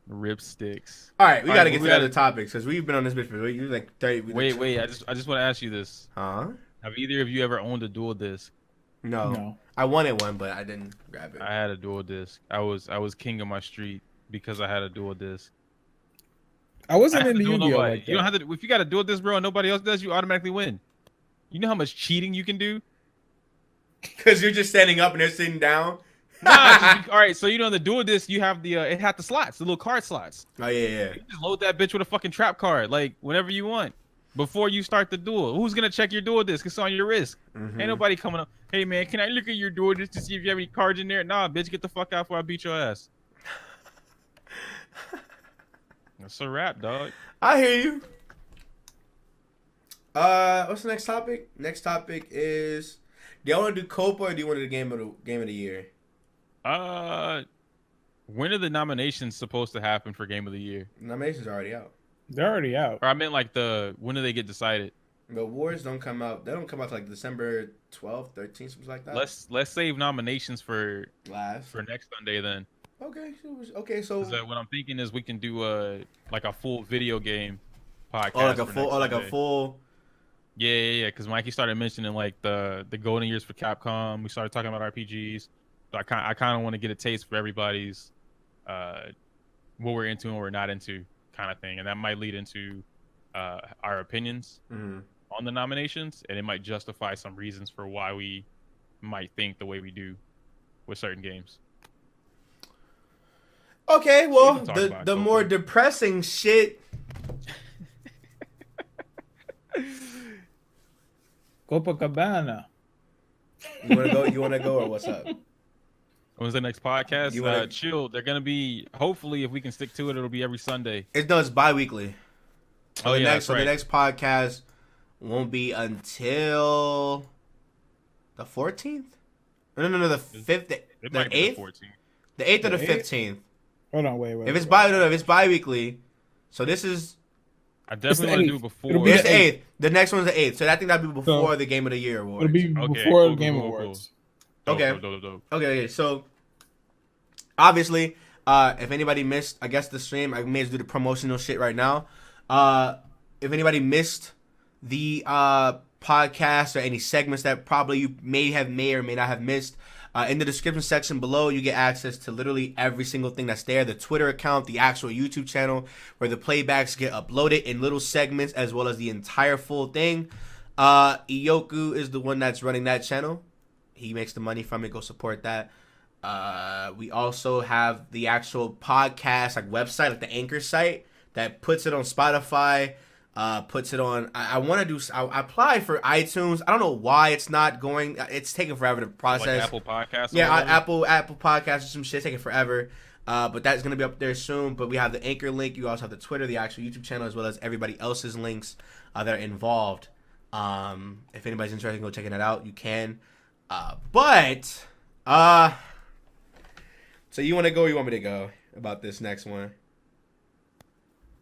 Rip sticks. All right, we All got right, to but get to the other topics because we've been on this bitch for like 30. wait. I just want to ask you this. Huh? Have either of you ever owned a dual disc? No. No. I wanted one, but I didn't grab it. I had a dual disc. I was king of my street because I had a dual disc. I I wasn't have to into duel Yu-Gi-Oh nobody. like You don't that. have to. If you got a dual disc, bro, and nobody else does, you automatically win. You know how much cheating you can do? Because you're just standing up and they're sitting down. All right. So the dual disc, you have it had the slots, the little card slots. Oh yeah. You just load that bitch with a fucking trap card, like whenever you want, before you start the duel. Who's gonna check your dual disc? It's on your wrist. Mm-hmm. Ain't nobody coming up. Hey man, can I look at your dual disc to see if you have any cards in there? Nah, bitch, get the fuck out before I beat your ass. That's a wrap, dog. I hear you. What's the next topic? Next topic is: do you want to do Coppa or do you want to do game of the year? When are the nominations supposed to happen for game of the year? The nominations are already out. They're already out. Or I meant like when do they get decided? The awards don't come out. They don't come out till like December 12th, 13th, something like that. Let's save nominations for Last. next Sunday then. Okay. So. What I'm thinking is we can do like a full video game podcast. Like a full. Yeah. Because Mikey started mentioning like the golden years for Capcom. We started talking about RPGs. So I kind of want to get a taste for everybody's what we're into and what we're not into kind of thing, and that might lead into our opinions on the nominations, and it might justify some reasons for why we might think the way we do with certain games. Okay, well, the Coppa. more depressing shit. Copacabana. You wanna go, or what's up? When's the next podcast? You wanna- Chill. They're gonna be, hopefully, if we can stick to it, it'll be every Sunday. It's bi-weekly. Oh yeah, that's right. The next podcast won't be until the 14th. No, the 5th, It the might be 8th, the 14th. the 8th or the The 15th. Hold on, wait. If it's bi-weekly, so this is I definitely want to do it before. It'll be it's the the 8th. The next one's the 8th. So I think that'll be before So- the Game of the Year awards. It'll be Okay, before cool, the Game cool. Awards. Okay. Dope. Okay, so obviously, if anybody missed, I guess the stream, I may as well do the promotional shit right now. If anybody missed the podcast or any segments that probably you may or may not have missed, in the description section below, you get access to literally every single thing that's there. The Twitter account, the actual YouTube channel, where the playbacks get uploaded in little segments, as well as the entire full thing. Iyoku is the one that's running that channel. He makes the money from it. Go support that. We also have the actual podcast, like website, like the Anchor site that puts it on Spotify, puts it on. I want to do. I applied for iTunes. I don't know why it's not going. It's taking forever to process. Like Apple Podcasts. Yeah, Apple Podcasts or some shit taking forever. But that's gonna be up there soon. But we have the Anchor link. You also have the Twitter, the actual YouTube channel, as well as everybody else's links that are involved. If anybody's interested in go checking that out, you can. So you want to go or you want me to go about this next one?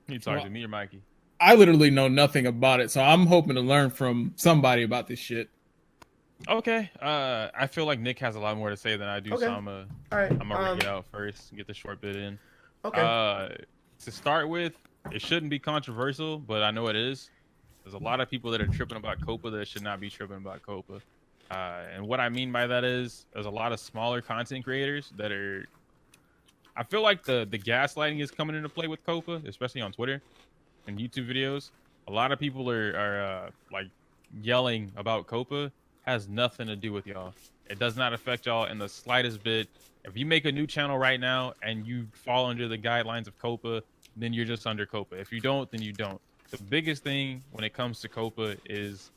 You talking to me or Mikey? I literally know nothing about it, so I'm hoping to learn from somebody about this shit. Okay. I feel like Nick has a lot more to say than I do, Okay. so All right. I'm gonna ring it out first and get the short bit in. Okay. To start with, it shouldn't be controversial, but I know it is. There's a lot of people that are tripping about Coppa that should not be tripping about Coppa. And what I mean by that is there's a lot of smaller content creators that are. I feel like the gaslighting is coming into play with Coppa, especially on Twitter and YouTube videos. A lot of people are like yelling about Coppa. Has nothing to do with y'all. It does not affect y'all in the slightest bit. If you make a new channel right now and you fall under the guidelines of Coppa, then you're just under Coppa. If you don't, then you don't. The biggest thing when it comes to Coppa is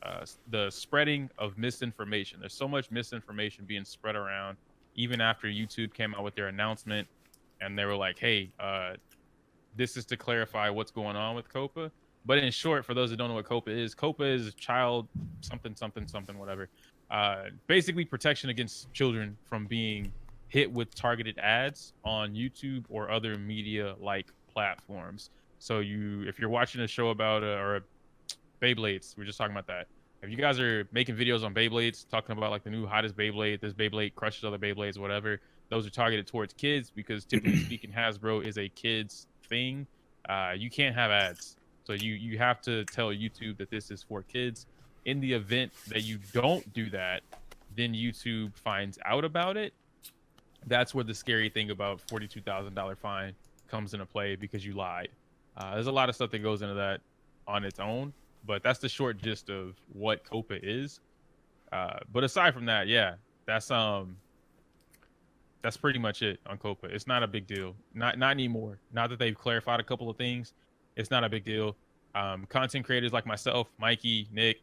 the spreading of misinformation. There's so much misinformation being spread around, even after YouTube came out with their announcement and they were like, hey, this is to clarify what's going on with Coppa. But in short, for those that don't know what Coppa is child something, whatever. Basically protection against children from being hit with targeted ads on YouTube or other media-like platforms. So if you're watching a show about or Beyblades, we're just talking about that. If you guys are making videos on Beyblades, talking about like the new hottest Beyblade, this Beyblade crushes other Beyblades, whatever, those are targeted towards kids because typically speaking, Hasbro is a kids thing, you can't have ads. So you have to tell YouTube that this is for kids. In the event that you don't do that, then YouTube finds out about it. That's where the scary thing about $42,000 fine comes into play, because you lied. There's a lot of stuff that goes into that on its own, but that's the short gist of what Coppa is. But aside from that, yeah, that's pretty much it on Coppa. It's not a big deal. Not anymore. Now that they've clarified a couple of things, it's not a big deal. Content creators like myself, Mikey, Nick,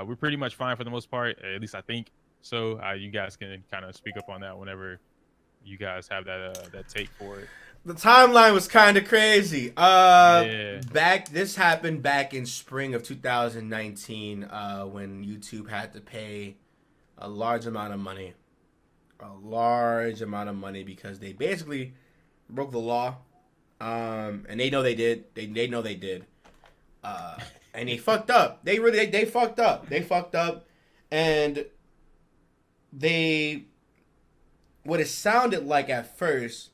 we're pretty much fine for the most part. At least I think so. You guys can kind of speak up on that whenever you guys have that take for it. The timeline was kind of crazy. Yeah. This happened back in spring of 2019, when YouTube had to pay a large amount of money. Because they basically broke the law. And they know they did. They know they did. And they fucked up. They fucked up. They fucked up. And what it sounded like at first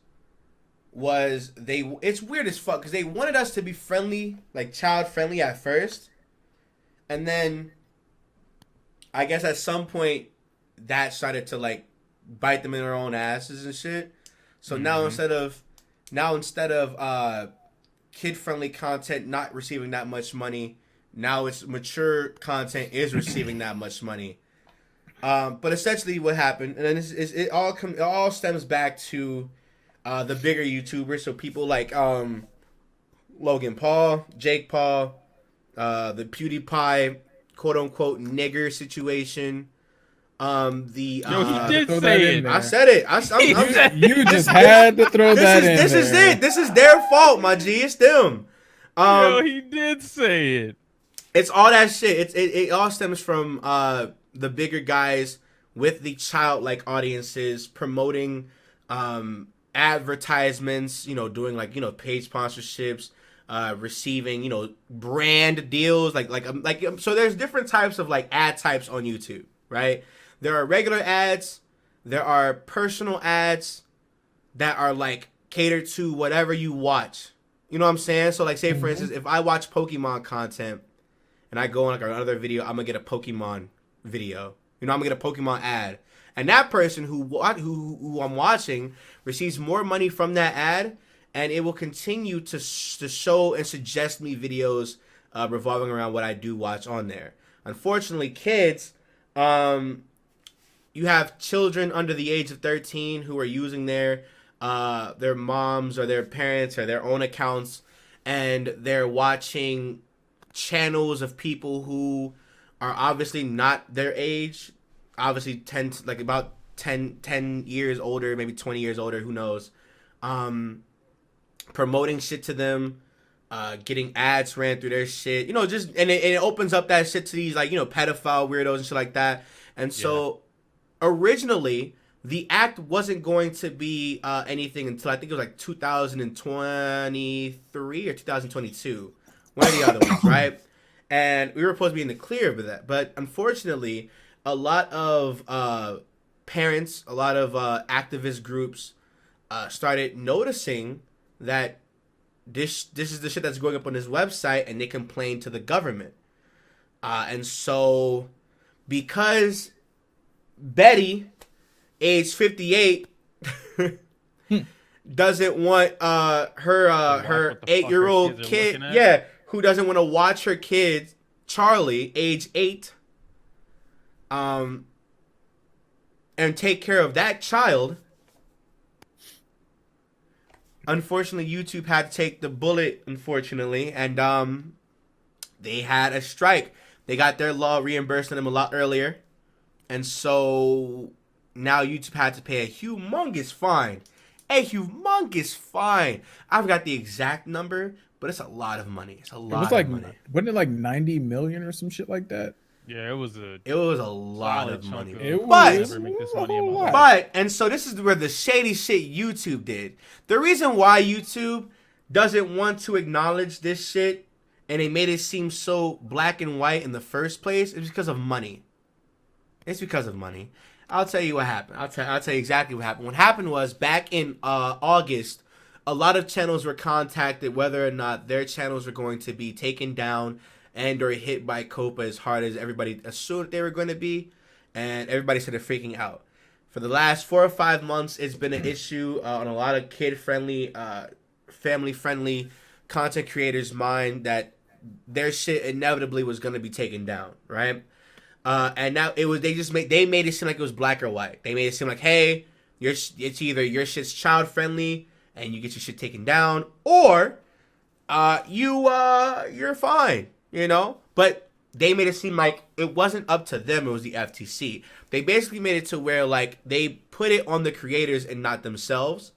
was it's weird as fuck, because they wanted us to be friendly, like child friendly at first. And then I guess at some point that started to like bite them in their own asses and shit. So now instead of kid friendly content not receiving that much money, now it's mature content is receiving that much money. But essentially what happened, and then it all stems back to the bigger YouTubers, so people like Logan Paul, Jake Paul, the PewDiePie quote unquote nigger situation. Yo, he did say it. I said it. You just had to throw that in. This is it. This is their fault, my G. It's them. Yo, he did say it. It's all that shit. It all stems from the bigger guys with the childlike audiences promoting advertisements, doing like, paid sponsorships, receiving, brand deals, so there's different types of like ad types on YouTube, right? There are regular ads, there are personal ads that are like catered to whatever you watch. You know what I'm saying? So like, say for instance, if I watch Pokemon content and I go on like another video, I'm gonna get a Pokemon video. I'm gonna get a Pokemon ad. And that person who I'm watching receives more money from that ad, and it will continue to show and suggest me videos revolving around what I do watch on there. Unfortunately, kids, you have children under the age of 13 who are using their moms or their parents or their own accounts, and they're watching channels of people who are obviously not their age, obviously about 10 years older, maybe 20 years older, who knows, promoting shit to them, getting ads ran through their shit, just, and it opens up that shit to these like, pedophile weirdos and shit like that. And so originally the act wasn't going to be anything until I think it was like 2023 or 2022, one of the other ones, right? And we were supposed to be in the clear of that. But unfortunately, a lot of parents, a lot of activist groups started noticing that this is the shit that's going up on this website, and they complained to the government. And so because Betty, age 58, doesn't want her 8-year-old kid, who doesn't want to watch her kid, Charlie, age 8, and take care of that child. Unfortunately, YouTube had to take the bullet, unfortunately, and they had a strike. They got their law reimbursing them a lot earlier, and so now YouTube had to pay a humongous fine. I've got the exact number, but it's a lot of money. It's a lot of money. Wasn't it like 90 million or some shit like that? Yeah, it was a lot of money. And so this is where the shady shit YouTube did. The reason why YouTube doesn't want to acknowledge this shit, and they made it seem so black and white in the first place, is because of money. It's because of money. I'll tell you what happened. I'll tell you exactly what happened. What happened was back in August a lot of channels were contacted whether or not their channels were going to be taken down and or hit by Coppa as hard as everybody assumed they were going to be, and everybody started freaking out. For the last 4 or 5 months, it's been an issue on a lot of kid-friendly, family-friendly content creators' mind that their shit inevitably was going to be taken down, right? And now they made it seem like it was black or white. They made it seem like, hey, it's either your shit's child-friendly and you get your shit taken down, or you're fine, you know? But they made it seem like it wasn't up to them, it was the FTC. They basically made it to where, like, they put it on the creators and not themselves.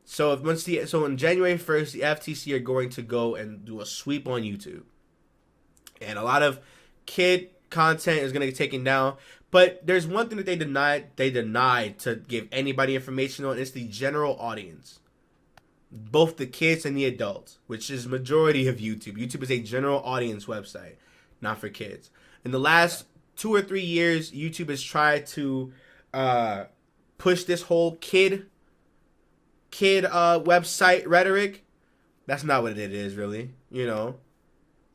So on January 1st, the FTC are going to go and do a sweep on YouTube. And a lot of kid content is going to get taken down. But there's one thing that they denied to give anybody information on. It's the general audience. Both the kids and the adults, which is majority of YouTube. YouTube is a general audience website, not for kids. In the last 2 or 3 years, YouTube has tried to push this whole kid website rhetoric. That's not what it is, really. You know,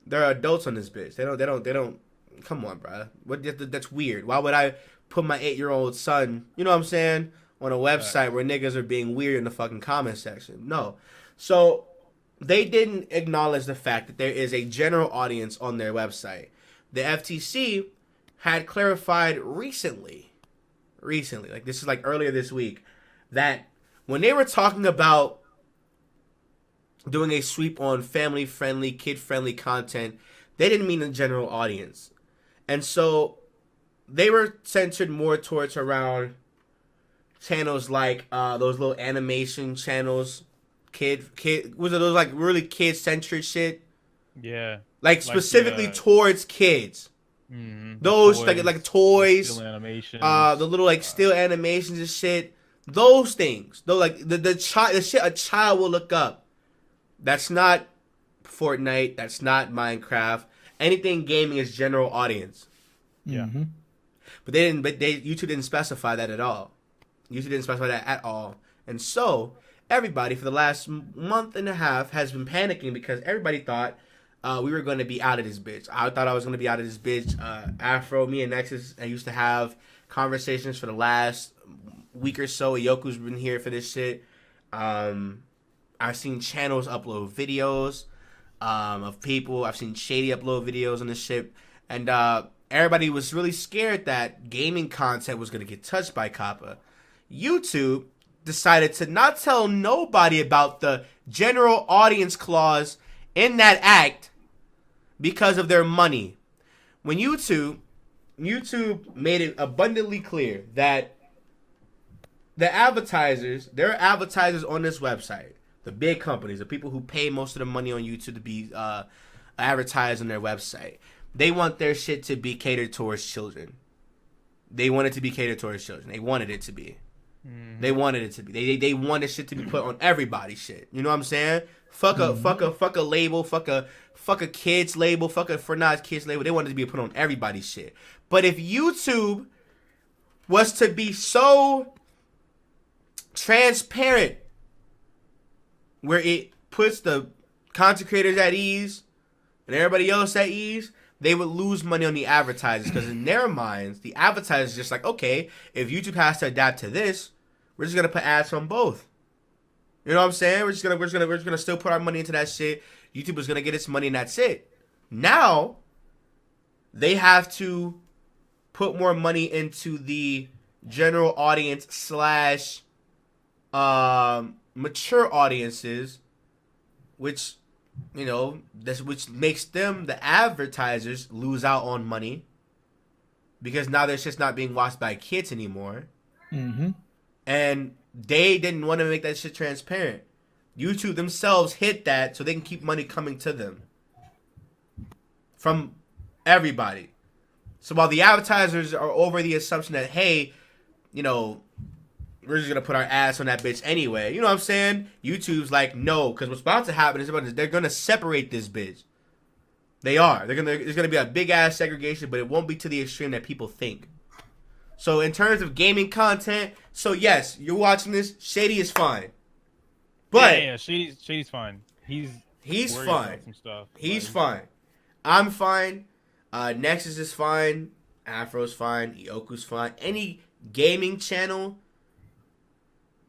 there are adults on this bitch. They don't. Come on, bro. That's weird. Why would I put my 8-year-old son, you know what I'm saying, on a website where niggas are being weird in the fucking comment section? No. So they didn't acknowledge the fact that there is a general audience on their website. The FTC had clarified recently, like this is like earlier this week, that when they were talking about doing a sweep on family-friendly, kid-friendly content, they didn't mean the general audience. And so they were centered more towards around channels like those little animation channels, was it those like really kid-centered shit? Yeah. Like specifically towards kids. Mm-hmm. Those like toys, still animations, the little like still animations and shit. Those things, though, like the shit a child will look up. That's not Fortnite. That's not Minecraft. Anything gaming is general audience. Yeah. Mm-hmm. But YouTube didn't specify that at all. YouTube didn't specify that at all. And so everybody for the last month and a half has been panicking because everybody thought we were going to be out of this bitch. I thought I was going to be out of this bitch. Afro, me and Nexus, I used to have conversations for the last week or so. Yoku's been here for this shit. I've seen channels upload videos of people. I've seen Shady upload videos on this shit. And everybody was really scared that gaming content was going to get touched by Coppa. YouTube decided to not tell nobody about the general audience clause in that act because of their money. When YouTube made it abundantly clear that there are advertisers on this website, the big companies, the people who pay most of the money on YouTube to be advertised on their website. They want their shit to be catered towards children. They want it to be catered towards children. They wanted it to be. Mm-hmm. They wanted it to be. They wanted shit to be put on everybody's shit. You know what I'm saying? Fuck a label. Fuck a kids label. Fuck a for not kids label. They wanted to be put on everybody's shit. But if YouTube was to be so transparent, where it puts the content creators at ease and everybody else at ease, they would lose money on the advertisers, because in their minds, the advertisers are just like, okay, if YouTube has to adapt to this, we're just gonna put ads on both. You know what I'm saying? We're just gonna still put our money into that shit. YouTube is gonna get its money and that's it. Now they have to put more money into the general audience / mature audiences, which, you know, which makes them, the advertisers, lose out on money, because now their shit's not being watched by kids anymore. Mm-hmm. And they didn't want to make that shit transparent. YouTube themselves hit that so they can keep money coming to them from everybody. So while the advertisers are over the assumption that, hey, you know, we're just going to put our ads on that bitch anyway. You know what I'm saying? YouTube's like, no, because what's about to happen is they're going to separate this bitch. They are. There's going to be a big-ass segregation, but it won't be to the extreme that people think. So in terms of gaming content, so yes, you're watching this, Shady is fine. But yeah, Shady's fine. He's worried fine. about some stuff. He's but fine. I'm fine. Nexus is fine. Afro's fine. Ioku's fine. Any gaming channel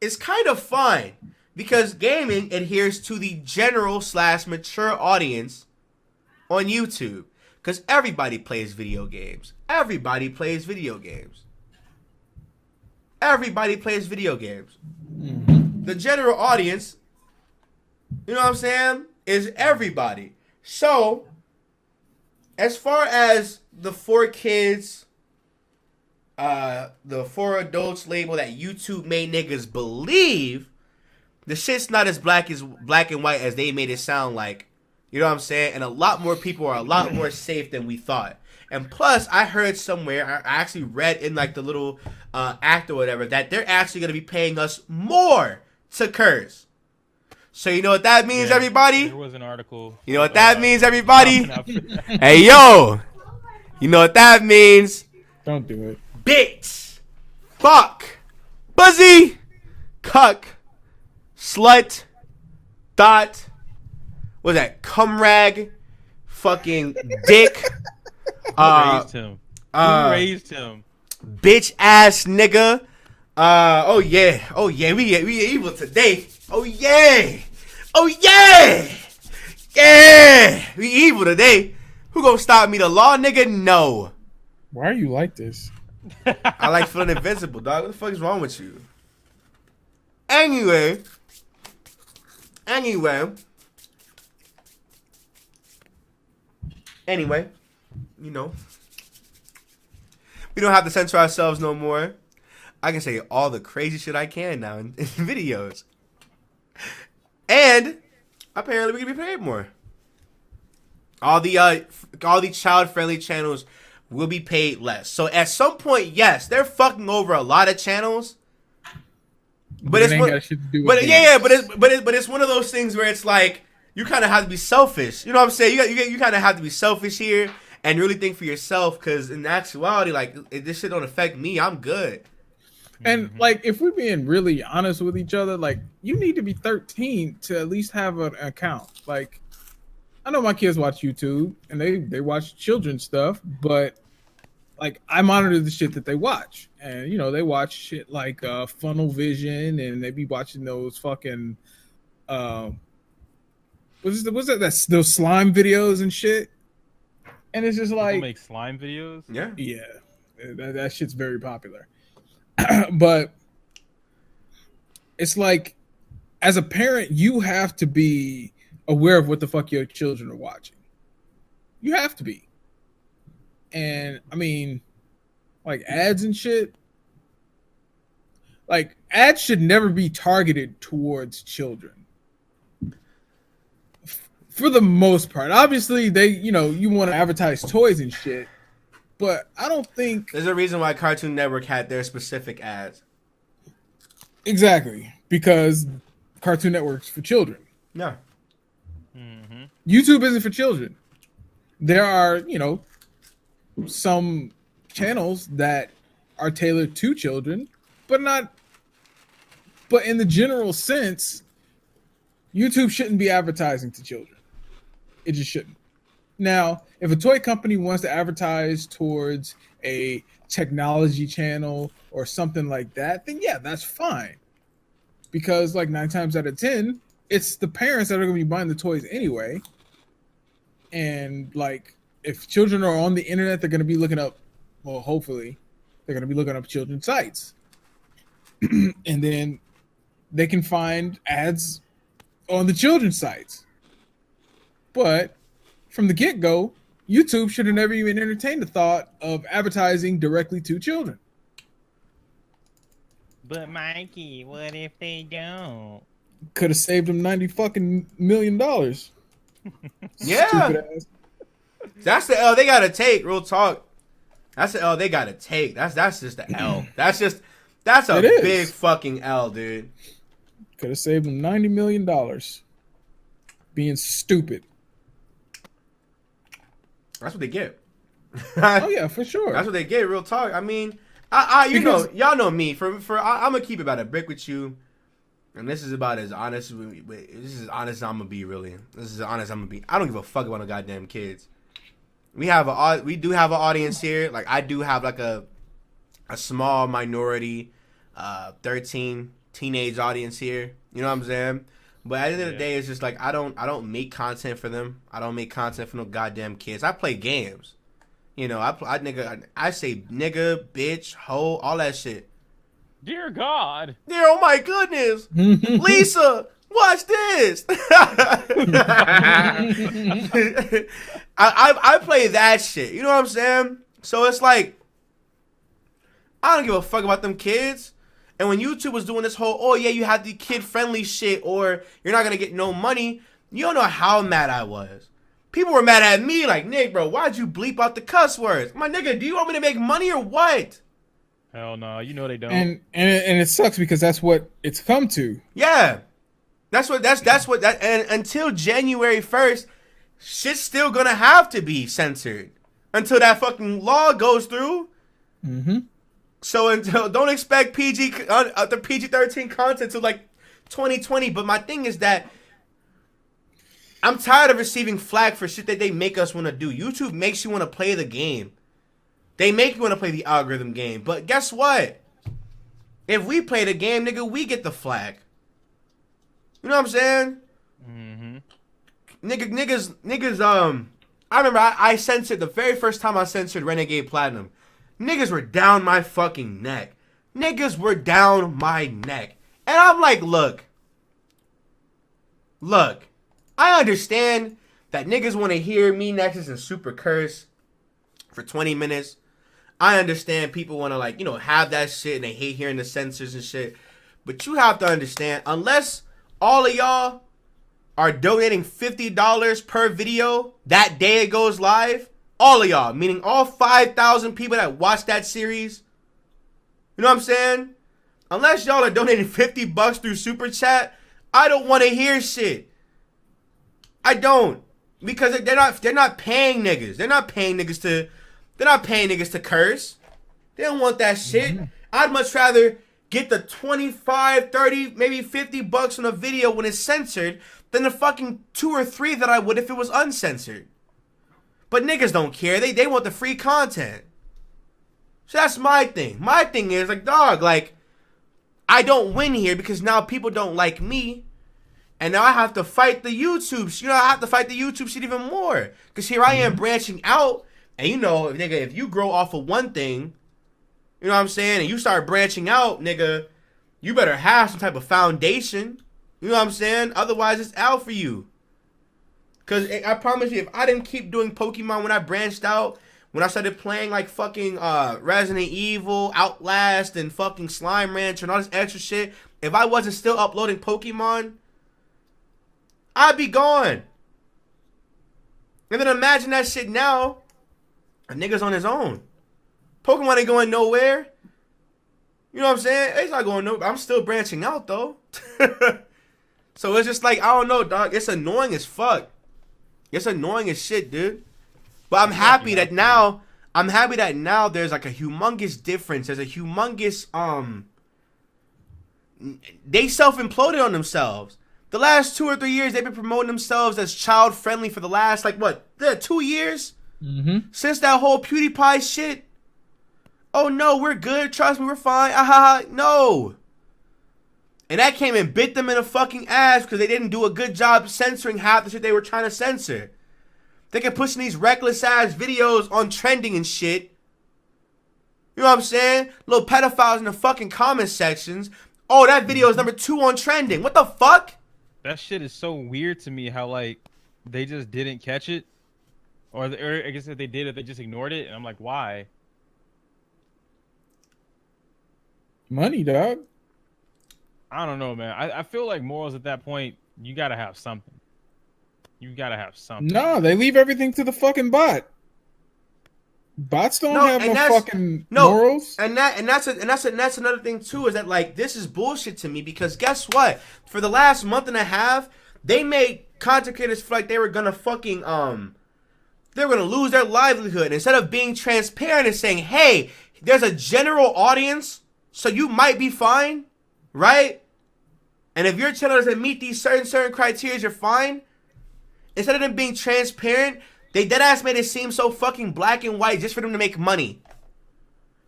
is kind of fine because gaming adheres to the general / mature audience on YouTube. Because everybody plays video games. Everybody plays video games. Everybody plays video games. The general audience, you know what I'm saying, is everybody. So, as far as the 4 kids, the 4 adults label that YouTube made niggas believe, the shit's not as black and white as they made it sound like. You know what I'm saying? And a lot more people are a lot more safe than we thought. And plus, I heard somewhere, I actually read in like the little act or whatever, that they're actually going to be paying us more to curse. So you know what that means, everybody? There was an article. You know what that means, everybody? Hey, yo. You know what that means? Don't do it. Bitch. Fuck. Buzzy. Cuck. Slut. Dot. What's that? Cumrag. Fucking dick. Who raised him? Who raised him? Bitch ass nigga. Oh yeah, we evil today. Oh yeah, yeah, we evil today. Who gonna stop me? The law, nigga? No. Why are you like this? I like feeling invincible, dog. What the fuck is wrong with you? Anyway, you know, we don't have to censor ourselves no more. I can say all the crazy shit I can now in videos. And apparently we can be paid more. All the child-friendly channels will be paid less. So at some point, yes, they're fucking over a lot of channels. But it's one of those things where it's like you kind of have to be selfish. You know what I'm saying? You kind of have to be selfish here and really think for yourself, because in actuality, like, if this shit don't affect me, I'm good. And like, if we're being really honest with each other, like, you need to be 13 to at least have an account. Like, I know my kids watch YouTube and they watch children's stuff, but like, I monitor the shit that they watch, and you know, they watch shit like Funnel Vision, and they be watching those fucking what's that? That's those slime videos and shit. And it's just like, people make slime videos. Yeah, that shit's very popular. But it's like, as a parent, you have to be aware of what the fuck your children are watching. You have to be. And I mean, like, ads and shit, like, ads should never be targeted towards children. For the most part. Obviously, you want to advertise toys and shit, but I don't think there's a reason why Cartoon Network had their specific ads. Exactly, because Cartoon Network's for children. Yeah. Mm-hmm. YouTube isn't for children. There are, some channels that are tailored to children, but in the general sense, YouTube shouldn't be advertising to children. It just shouldn't. Now, if a toy company wants to advertise towards a technology channel or something like that, then yeah, that's fine. Because like 9 times out of 10, it's the parents that are going to be buying the toys anyway. And like, if children are on the internet, they're going to be looking up, well, hopefully, they're going to be looking up children's sites. And then they can find ads on the children's sites. But from the get-go, YouTube should have never even entertained the thought of advertising directly to children. But Mikey, what if they don't? Could have saved them $90 million. Yeah. That's the L they gotta take. Real talk. That's the L they gotta take. That's just the L. That's a big fucking L, dude. Could have saved them $90 million. Being stupid. That's what they get. Oh yeah, for sure. That's what they get. Real talk. I mean, y'all know me. I'm gonna keep it about a brick with you. And this is about as honest. This is as honest as I'm gonna be. Really, this is as honest as I'm gonna be. I don't give a fuck about no goddamn kids. We do have an audience here. Like I do have like a small minority, 13 teenage audience here. You know what I'm saying? But at the end of the day, it's just like I don't make content for them. I don't make content for no goddamn kids. I play games. You know, I say nigga, bitch, hoe, all that shit. Dear God. Dear, oh my goodness. Lisa, watch this. I play that shit. You know what I'm saying? So it's like, I don't give a fuck about them kids. And when YouTube was doing this whole, oh yeah, you have the kid-friendly shit or you're not going to get no money, you don't know how mad I was. People were mad at me like, Nick, bro, why'd you bleep out the cuss words? My nigga, do you want me to make money or what? Hell no, you know they don't. And it sucks because that's what it's come to. Yeah. That's what and until January 1st, shit's still gonna have to be censored. Until that fucking law goes through. Mm-hmm. So don't expect the PG-13 content till like 2020. But my thing is that I'm tired of receiving flack for shit that they make us want to do. YouTube makes you want to play the game. They make you want to play the algorithm game. But guess what? If we play the game, nigga, we get the flag. You know what I'm saying? Mm-hmm. Niggas, I remember I censored, the very first time I censored Renegade Platinum. Niggas were down my fucking neck. Niggas were down my neck. And I'm like, look. I understand that niggas want to hear me, Nexus, and Super curse for 20 minutes. I understand people want to, like, you know, have that shit and they hate hearing the censors and shit. But you have to understand, unless all of y'all are donating $50 per video that day it goes live, all of y'all, meaning all 5,000 people that watch that series, you know what I'm saying? Unless y'all are donating $50 through Super Chat, I don't want to hear shit. I don't. Because they're not paying niggas. They're not paying niggas to curse. They don't want that shit. Mm-hmm. I'd much rather get the 25, 30, maybe $50 on a video when it's censored than the fucking 2 or 3 that I would if it was uncensored. But niggas don't care. They want the free content. So that's my thing. My thing is, like, dog, like, I don't win here because now people don't like me. And now I have to fight the YouTube. You know, I have to fight the YouTube shit even more. Because here I am branching out. And you know, nigga, if you grow off of one thing, you know what I'm saying? And you start branching out, nigga, you better have some type of foundation. You know what I'm saying? Otherwise, it's out for you. Because I promise you, if I didn't keep doing Pokemon when I branched out, when I started playing like fucking Resident Evil, Outlast, and fucking Slime Rancher and all this extra shit, if I wasn't still uploading Pokemon, I'd be gone. And then imagine that shit now. A nigga's on his own. Pokemon ain't going nowhere. You know what I'm saying? It's not going nowhere. I'm still branching out though. So it's just like, I don't know, dog. It's annoying as fuck. It's annoying as shit, dude. But I'm happy that now there's like a humongous difference. There's a humongous they self-imploded on themselves. The last 2 or 3 years they've been promoting themselves as child friendly for the last 2 years? Mm-hmm. Since that whole PewDiePie shit. Oh no, we're good. Trust me, we're fine. No. And that came and bit them in the fucking ass because they didn't do a good job censoring half the shit they were trying to censor. They kept pushing these reckless ass videos on trending and shit. You know what I'm saying? Little pedophiles in the fucking comment sections. Oh, that video is number 2 on trending. What the fuck? That shit is so weird to me how, like, they just didn't catch it. Or I guess if they did it, they just ignored it. And I'm like, why? Money, dog. I don't know, man. I feel like morals at that point, you gotta have something. No, they leave everything to the fucking bot. Bots don't have no fucking morals. And that's another thing too, is that, like, this is bullshit to me because guess what? For the last month and a half, they made content creators feel like they were gonna fucking they're gonna lose their livelihood instead of being transparent and saying, hey, there's a general audience, so you might be fine. Right? And if your channel doesn't meet these certain criteria, you're fine. Instead of them being transparent, they deadass made it seem so fucking black and white just for them to make money.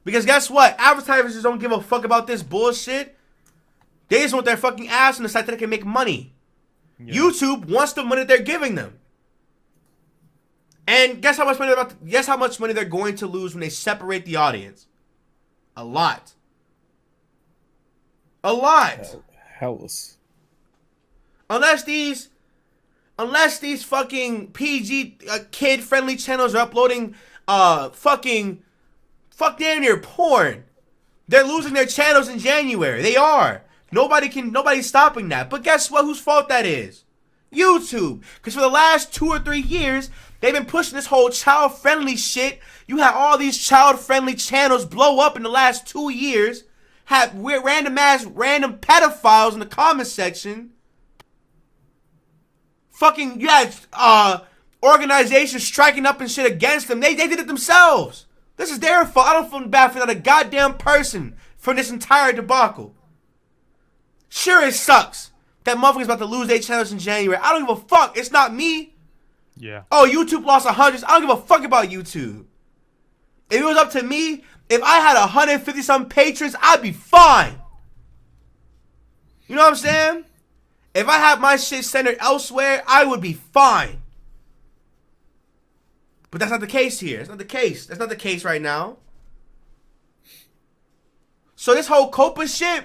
Because guess what? Advertisers just don't give a fuck about this bullshit. They just want their fucking ass on the site that they can make money. Yeah. YouTube wants the money they're giving them. And guess how much money they're going to lose when they separate the audience? A lot. A lot. Hellas. Unless these fucking PG kid-friendly channels are uploading damn near porn. They're losing their channels in January. They are. Nobody's stopping that. But guess what? Whose fault that is? YouTube. Because for the last 2 or 3 years, they've been pushing this whole child-friendly shit. You had all these child-friendly channels blow up in the last 2 years. Have random pedophiles in the comment section. Fucking, you had organizations striking up and shit against them. They did it themselves. This is their fault. I don't feel bad for not a goddamn person from this entire debacle. Sure, it sucks that motherfuckers about to lose their channels in January. I don't give a fuck. It's not me. Yeah. Oh, YouTube lost 100. I don't give a fuck about YouTube. If it was up to me, if I had 150-some patrons, I'd be fine. You know what I'm saying? If I had my shit centered elsewhere, I would be fine. But that's not the case here. That's not the case. That's not the case right now. So this whole Coppa shit,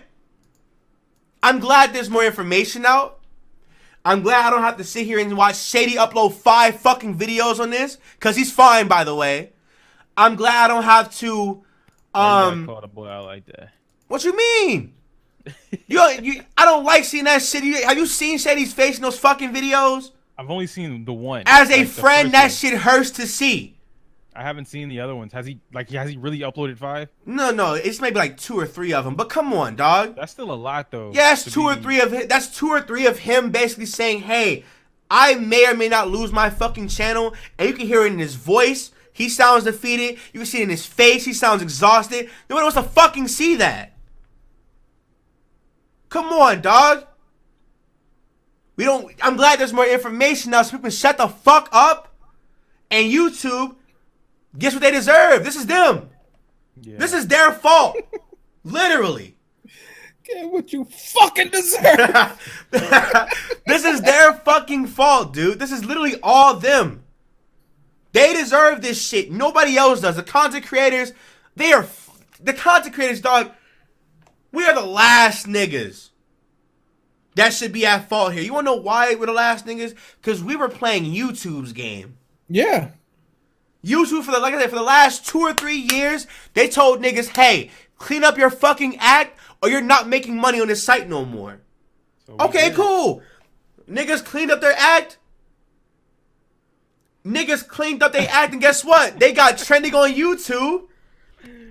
I'm glad there's more information out. I'm glad I don't have to sit here and watch Shady upload 5 fucking videos on this. Because he's fine, by the way. I'm glad I don't have to... call a boy out like that. What you mean? I don't like seeing that shit. Have you seen Shady's face in those fucking videos? I've only seen the one. As a friend, that shit hurts to see. I haven't seen the other ones. Has he really uploaded 5? No. It's maybe like 2 or 3 of them. But come on, dog. That's still a lot, though. Yeah, that's 2 or 3 of him. That's 2 or 3 of him basically saying, "Hey, I may or may not lose my fucking channel," and you can hear it in his voice. He sounds defeated. You can see it in his face. He sounds exhausted. Nobody wants to fucking see that. Come on, dog. I'm glad there's more information now so people can shut the fuck up. And YouTube gets what they deserve. This is them. Yeah. This is their fault. Literally. Get what you fucking deserve. This is their fucking fault, dude. This is literally all them. They deserve this shit. Nobody else does. The content creators, dog. We are the last niggas that should be at fault here. You wanna know why we're the last niggas? Because we were playing YouTube's game. Yeah. YouTube, for the last 2 or 3 years, they told niggas, "Hey, clean up your fucking act or you're not making money on this site no more." So okay, cool. Niggas cleaned up their act. Niggas cleaned up their act, and guess what? They got trending on YouTube,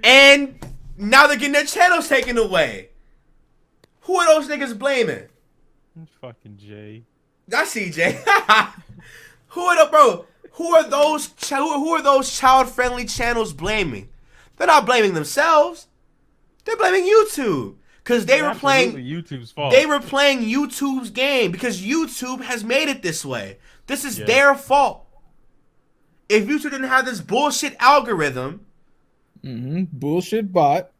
and now they're getting their channels taken away. Who are those niggas blaming? Fucking Jay. I see Jay. Who are those child-friendly channels blaming? They're not blaming themselves. They're blaming YouTube. Because they were playing YouTube's fault. They were playing YouTube's game because YouTube has made it this way. This is their fault. If YouTube didn't have this bullshit algorithm, bullshit bot,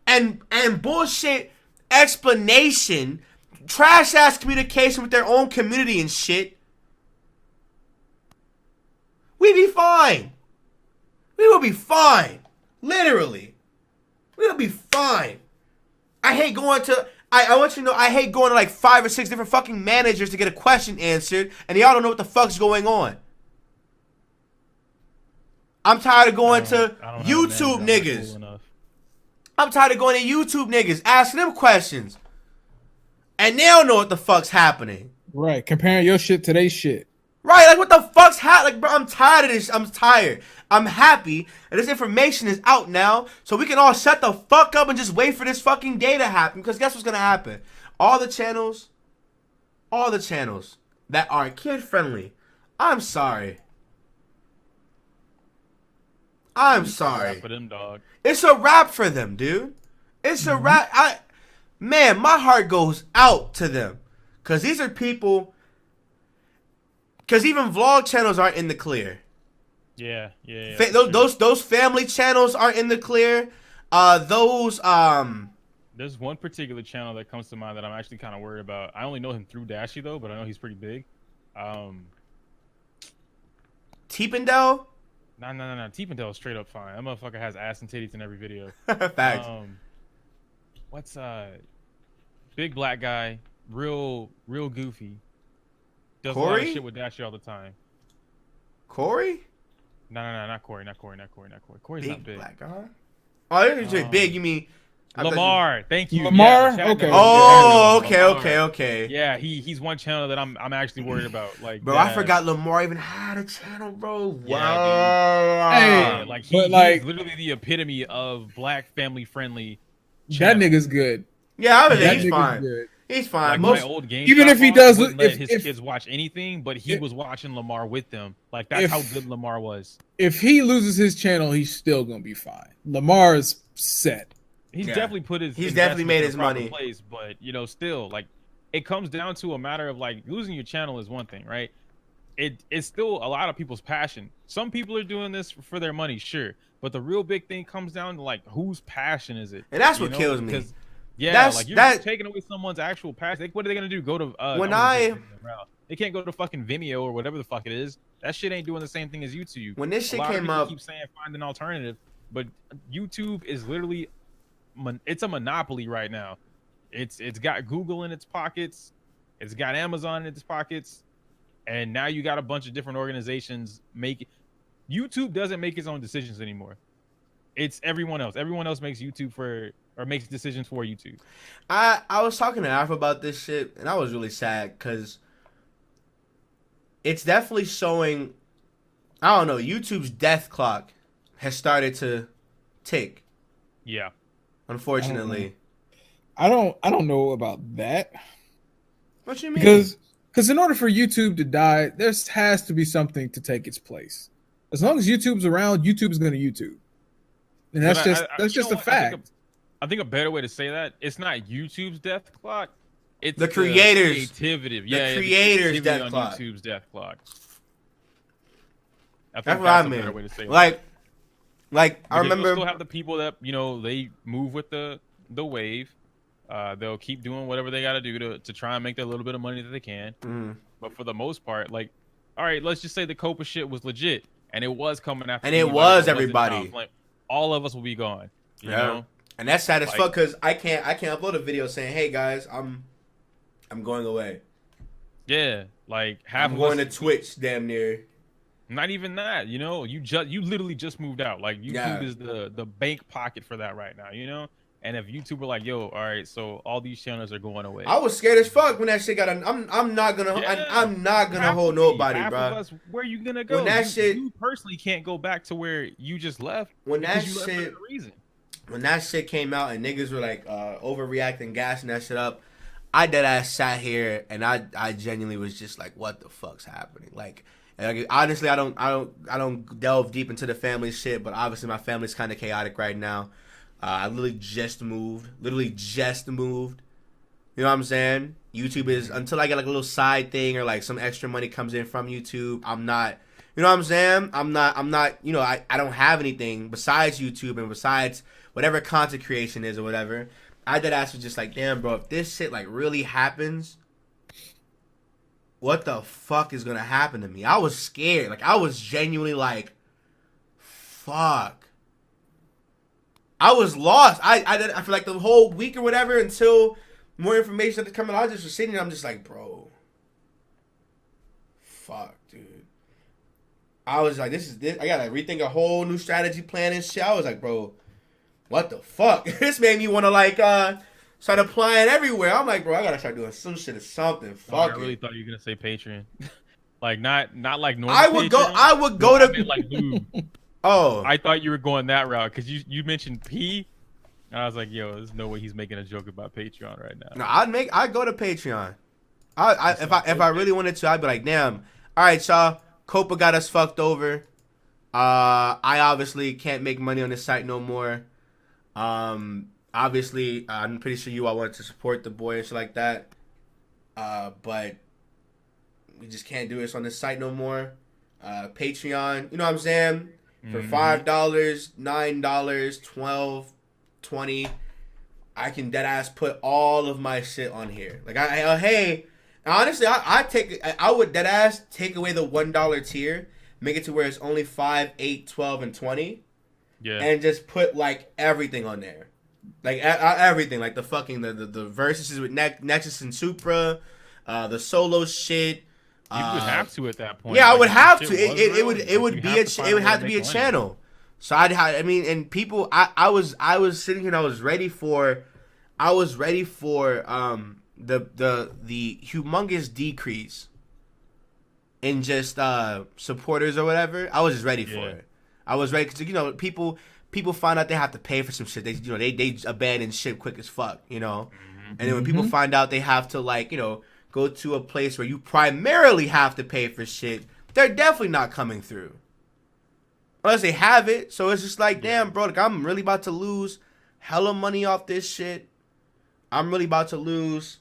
and bullshit explanation, trash ass communication with their own community and shit, we'd be fine. We will be fine. Literally. We'll be fine. I hate going to like 5 or 6 different fucking managers to get a question answered, and y'all don't know what the fuck's going on. I'm tired of going to YouTube niggas. I'm tired of going to YouTube niggas, asking them questions, and they don't know what the fuck's happening. Right, comparing your shit to their shit. Right, like what the fuck's happening? Like, bro, I'm tired of this. I'm tired. I'm happy that this information is out now, so we can all shut the fuck up and just wait for this fucking day to happen. Because guess what's gonna happen? All the channels that are kid friendly, I'm sorry. I'm sorry. For them, dog. It's a wrap for them, dude. It's a wrap. man, my heart goes out to them. Because these are people, because even vlog channels aren't in the clear. Yeah. Those family channels aren't in the clear. There's one particular channel that comes to mind that I'm actually kind of worried about. I only know him through Dashy though, but I know he's pretty big. Teependale? No. Teependale is straight up fine. That motherfucker has ass and titties in every video. Facts. What's big black guy, real goofy. Does a lot Corey? of shit with Dashy all the time. Corey? No, not Corey. Corey's Big not big. black guy? Oh, you say big, you mean Lamar. Thank you. Lamar? Yeah, Okay. Oh, Lamar. okay. Yeah, he's one channel that I'm actually worried about. Like, Bro, I forgot Lamar even had a channel, bro. Yeah, Wow. Hey, like but, like- he's literally the epitome of black family friendly. That nigga's good. Yeah, I mean, That he's nigga's fine. good. He's fine. Like Most my old game. Even if he does, wouldn't let if- his kids watch anything, but he was watching Lamar with them. Like that's If- how good Lamar was. If he loses his channel, he's still gonna be fine. Lamar is set. He's Yeah. definitely put his. He's definitely investments made in his the proper money. Place, but still, like, it comes down to a matter of like losing your channel is one thing, right? It's still a lot of people's passion. Some people are doing this for their money, sure, but the real big thing comes down to like whose passion is it? And that's you what know? kills me. Because yeah, That's- like you're that- taking away someone's actual passion. What are they gonna do? Go to When they can't go to fucking Vimeo or whatever the fuck it is. That shit ain't doing the same thing as YouTube. When this shit A lot of came people up, keep saying find an alternative, but YouTube is literally it's a monopoly right now. It's got Google in its pockets, it's got Amazon in its pockets, and now you got a bunch of different organizations make YouTube doesn't make its own decisions anymore. It's everyone else. Everyone else makes makes decisions for YouTube. I was talking to Alpha about this shit, and I was really sad because it's definitely showing. I don't know. YouTube's death clock has started to tick. Yeah. Unfortunately. I don't know about that. What you mean? Because in order for YouTube to die, there has to be something to take its place. As long as YouTube's around, YouTube's going to YouTube, and that's just a fact. I think a better way to say that, it's not YouTube's death clock. It's The creators. creativity. The creators' death on clock. YouTube's death clock. I think That's what I a mean. better way to say it. Like I Because you'll remember. still have the people that they move with the wave. They'll keep doing whatever they got to do to try and make that little bit of money that they can. Mhm. But for the most part, like, all right, let's just say the Coppa shit was legit and it was coming after. And it anybody was that wasn't everybody. Tom Flame. All of us will be gone. You Yeah. know. And that's sad as Like- fuck because I can't upload a video saying, "Hey guys, I'm going away. Yeah, like half I'm of going us, to Twitch, damn near." not even that, you literally just moved out. Like YouTube Yeah. is the bank pocket for that right now, And if YouTube were like, yo, all right, so all these channels are going away. I was scared as fuck when that shit got. I'm not gonna. Yeah. I'm not gonna Half hold of me, nobody, half bro. of us, where you gonna go? When that shit- you personally can't go back to where you just left. When that because you left for shit- a reason. When that shit came out and niggas were like overreacting, gassing that shit up, I dead ass sat here and I genuinely was just like, what the fuck's happening? Like honestly, I don't delve deep into the family shit, but obviously my family's kind of chaotic right now. I literally just moved. You know what I'm saying? YouTube is, until I get like a little side thing or like some extra money comes in from YouTube, I'm not, you know what I'm saying? I'm not, I don't have anything besides YouTube and besides whatever content creation is or whatever. I did ask was just like, damn, bro, if this shit like really happens, what the fuck is gonna happen to me? I was scared. Like, I was genuinely like, fuck. I was lost. I feel like the whole week or whatever until more information started coming out, I just was sitting there. I'm just like, bro, fuck, dude. I was like, this. I gotta rethink a whole new strategy plan and shit. I was like, bro, what the fuck? This made me want to like start applying everywhere. I'm like, bro, I gotta start doing some shit or something. Fuck I really it. thought you were gonna say Patreon. Like not like normal. I would go I to. meant like lube. Oh, I thought you were going that route because you mentioned P, and I was like, yo, there's no way he's making a joke about Patreon right now. no, I'd go to Patreon. If I really wanted to, I'd be like, damn. All right, y'all. Coppa got us fucked over. I obviously can't make money on this site no more. I'm obviously, I'm pretty sure you all wanted to support the boy and shit like that. But we just can't do this on this site no more. Patreon, you know what I'm saying? For $5, $9, $12, $20, I can deadass put all of my shit on here. Like hey, honestly, I would deadass take away the $1 tier, make it to where it's only 5, 8, 12, and 20. Yeah. And just put like everything on there. Like everything, like the fucking the verses with Nexus and Supra, the solo shit. You would have to at that point. Yeah, I Like, would if have the to. shit was It real, would like, it would you be have a to find it would way have to make be a money. channel. So I mean, and people, I was sitting here and I was ready for the humongous decrease in just supporters or whatever. I was just ready for it. I was ready because people find out they have to pay for some shit. They abandon shit quick as fuck, And then when people find out they have to go to a place where you primarily have to pay for shit, they're definitely not coming through. Unless they have it. So it's just like, damn, bro, like I'm really about to lose hella money off this shit. I'm really about to lose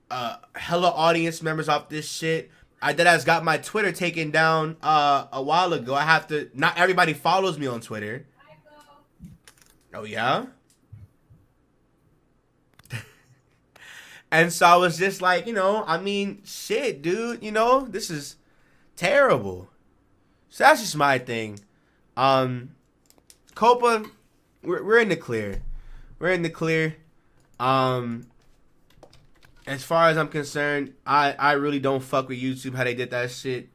hella audience members off this shit. I deadass got my Twitter taken down a while ago. Not everybody follows me on Twitter. Oh, yeah? And so I was just like, I mean, shit, dude, this is terrible. So that's just my thing. Coppa, we're in the clear. We're in the clear. As far as I'm concerned, I really don't fuck with YouTube how they did that shit.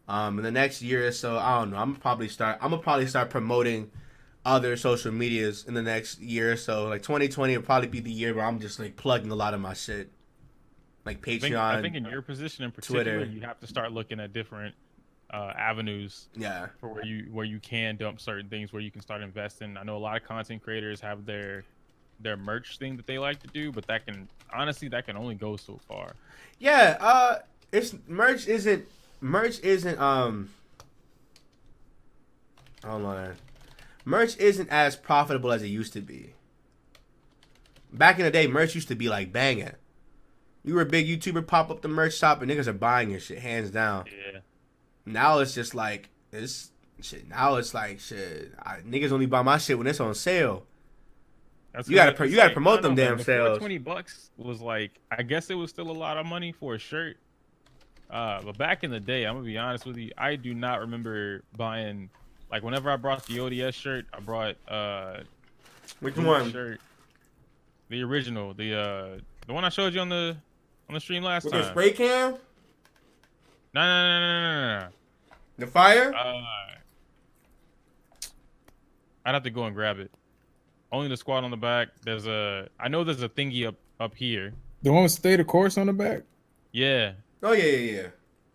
In the next year or so, I don't know. I'm gonna probably start promoting other social medias in the next year or so. Like 2020 will probably be the year where I'm just like plugging a lot of my shit, like Patreon. I think in your position in particular, Twitter. you have to start looking at different avenues. Yeah. For where you can dump certain things, where you can start investing. I know a lot of content creators have their merch thing that they like to do, but that can only go so far. Yeah, merch isn't hold on. Merch isn't as profitable as it used to be. Back in the day, merch used to be like banging. You were a big YouTuber, pop up the merch shop, and niggas are buying your shit hands down. Yeah. Now it's just like niggas only buy my shit when it's on sale. You gotta promote them damn sales. $20 was like, I guess it was still a lot of money for a shirt. But back in the day, I'm gonna be honest with you, I do not remember buying, like, whenever I brought the ODS shirt, I brought which one? Shirt, the original, the one I showed you on the stream last with time. The spray can? No. The fire? I'd have to go and grab it. Only the squad on the back. I know there's a thingy up here. The one with Stay the Course on the back? Yeah. Oh, yeah.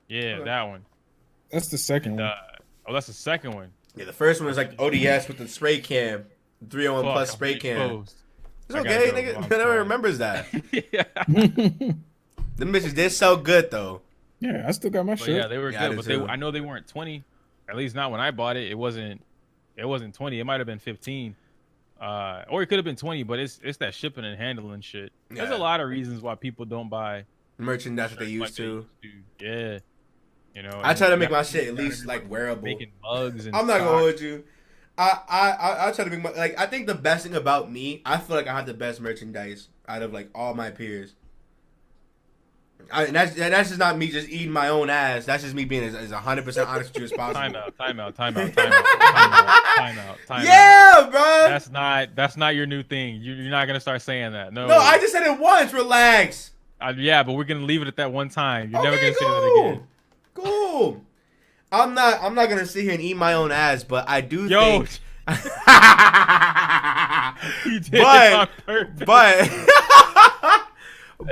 Yeah, that one. That's the second one. That's the second one. Yeah, the first one was like ODS with the spray can. 301 plus spray can. Exposed. It's okay, nigga. Nobody remembers that. Yeah. Them bitches did so good, though. Yeah, I still got my But shirt. yeah, they were good, but I I know they weren't 20. At least not when I bought it. It wasn't 20. It might have been 15. Or it could have been 20, but it's that shipping and handling shit. There's a lot of reasons why people don't buy merchandise that they used to. Yeah. I try to make my shit at least like wearable. Making mugs and I'm not gonna hold you. I try to make my I think the best thing about me, I feel like I have the best merchandise out of like all my peers. And that's just not me just eating my own ass. That's just me being as 100% honest with you as possible. Time out. Yeah, bro. That's not your new thing. You're not gonna start saying that. No, I just said it once. Relax. Yeah, but we're gonna leave it at that one time. You're never gonna say that again. Cool. I'm not gonna sit here and eat my own ass, but I do think. You did it on purpose.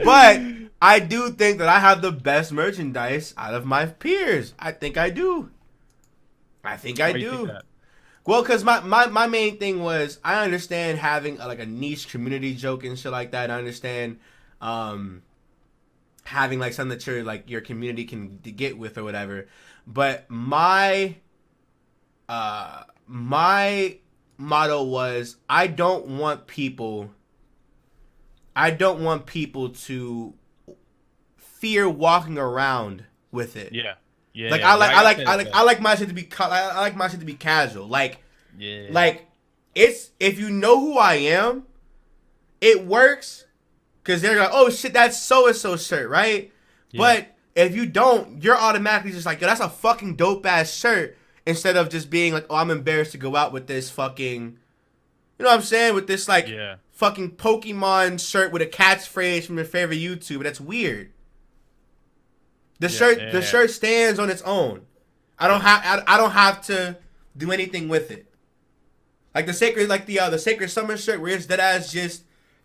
But I do think that I have the best merchandise out of my peers. I think I do. I think I do. Well, because my main thing was I understand having a niche community joke and shit like that. I understand having like something that your community can get with or whatever. But my motto was, I don't want people to fear walking around with it. Yeah. Yeah. Like yeah. I like my shit to be I like my shit to be casual. Like it's, if you know who I am, it works because they're like, oh shit, that's so and so shirt, right? Yeah. But if you don't, you're automatically just like, yo, that's a fucking dope ass shirt. Instead of just being like, oh, I'm embarrassed to go out with this fucking, you know what I'm saying, with this like fucking Pokemon shirt with a catchphrase from your favorite YouTuber. That's weird. The shirt stands on its own. I don't have to do anything with it. Like the Sacred Summer shirt, where it's dead ass just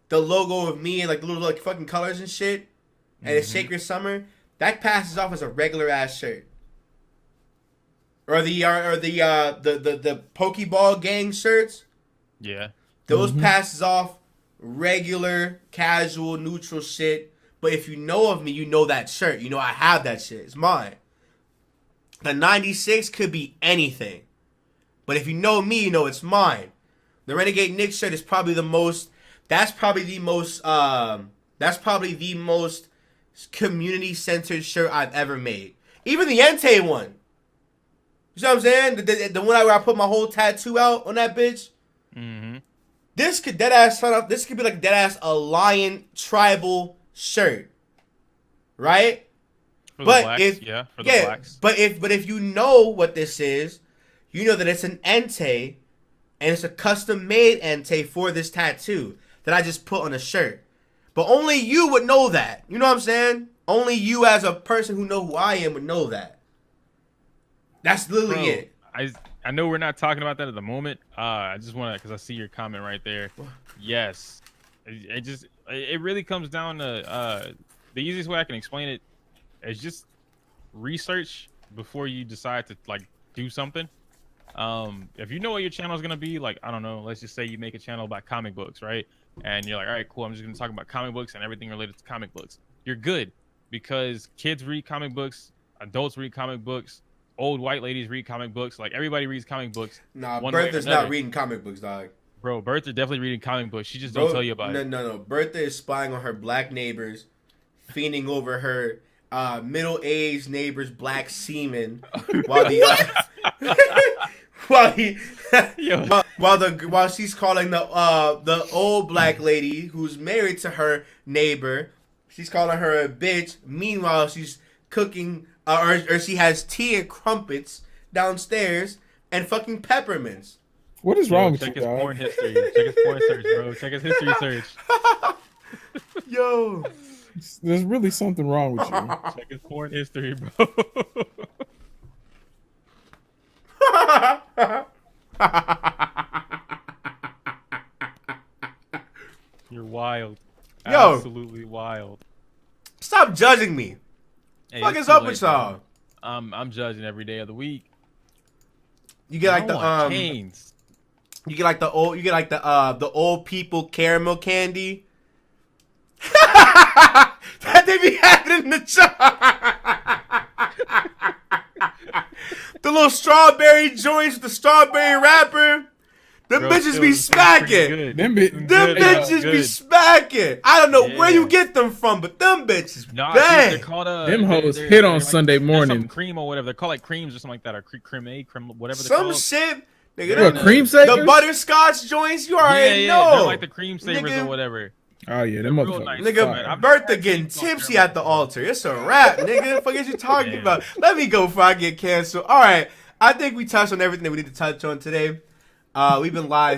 the logo of me and like the little like fucking colors and shit, and it's Sacred Summer. That passes off as a regular ass shirt. Or the Pokeball gang shirts. Yeah. Those passes off regular, casual, neutral shit. But if you know of me, you know that shirt. You know I have that shit. It's mine. The 96 could be anything. But if you know me, you know it's mine. The Renegade Knicks shirt is probably the most community-centered shirt I've ever made. Even the Entei one. You know what I'm saying? The one where I put my whole tattoo out on that bitch. Mm-hmm. This could be like deadass a lion tribal shirt, right? For the blacks. But if you know what this is, you know that it's an Entei, and it's a custom made Entei for this tattoo that I just put on a shirt. But only you would know that. You know what I'm saying? Only you as a person who know who I am would know that. That's literally it. I know we're not talking about that at the moment. I just want to, because I see your comment right there. Yes. It really comes down to the easiest way I can explain it is just research before you decide to like do something. If you know what your channel is going to be, like, I don't know, let's just say you make a channel about comic books, right? And you're like, all right, cool, I'm just going to talk about comic books and everything related to comic books. You're good because kids read comic books, adults read comic books, old white ladies read comic books. Like, everybody reads comic books. Nah, Bertha's not reading comic books, dog. Bro, Bertha's definitely reading comic books. She just don't tell you about it. No. Bertha is spying on her black neighbors, fiending over her middle-aged neighbor's black semen while she's calling the old black lady who's married to her neighbor, she's calling her a bitch. Meanwhile, she's cooking or she has tea and crumpets downstairs and fucking peppermints. What is wrong with you, Check his dog? porn history. Check his porn search, bro. Check his history search. Yo. There's really something wrong with you. Check his porn history, bro. You're wild. Yo. Absolutely wild. Stop judging me. Hey, What is up with y'all? I'm judging every day of the week. You get like the canes. You get like the old people caramel candy. That they be having in the the little strawberry joints with the strawberry wrapper. Them bitches be smacking. Them bitches be smacking. I don't know where you get them from, but them bitches bang. They're called, them hoes hit on Sunday morning. Some cream or whatever. They're called like creams or something like that, or creme, whatever. Some shit. Nigga, cream savers? The butterscotch joints, you already know. They're like the cream savers or whatever. Oh yeah, them motherfuckers. Nice. Nigga, Bertha getting tipsy at the altar. It's a wrap, nigga. What the fuck is you talking about? Let me go before I get canceled. All right, I think we touched on everything that we need to touch on today. We've been live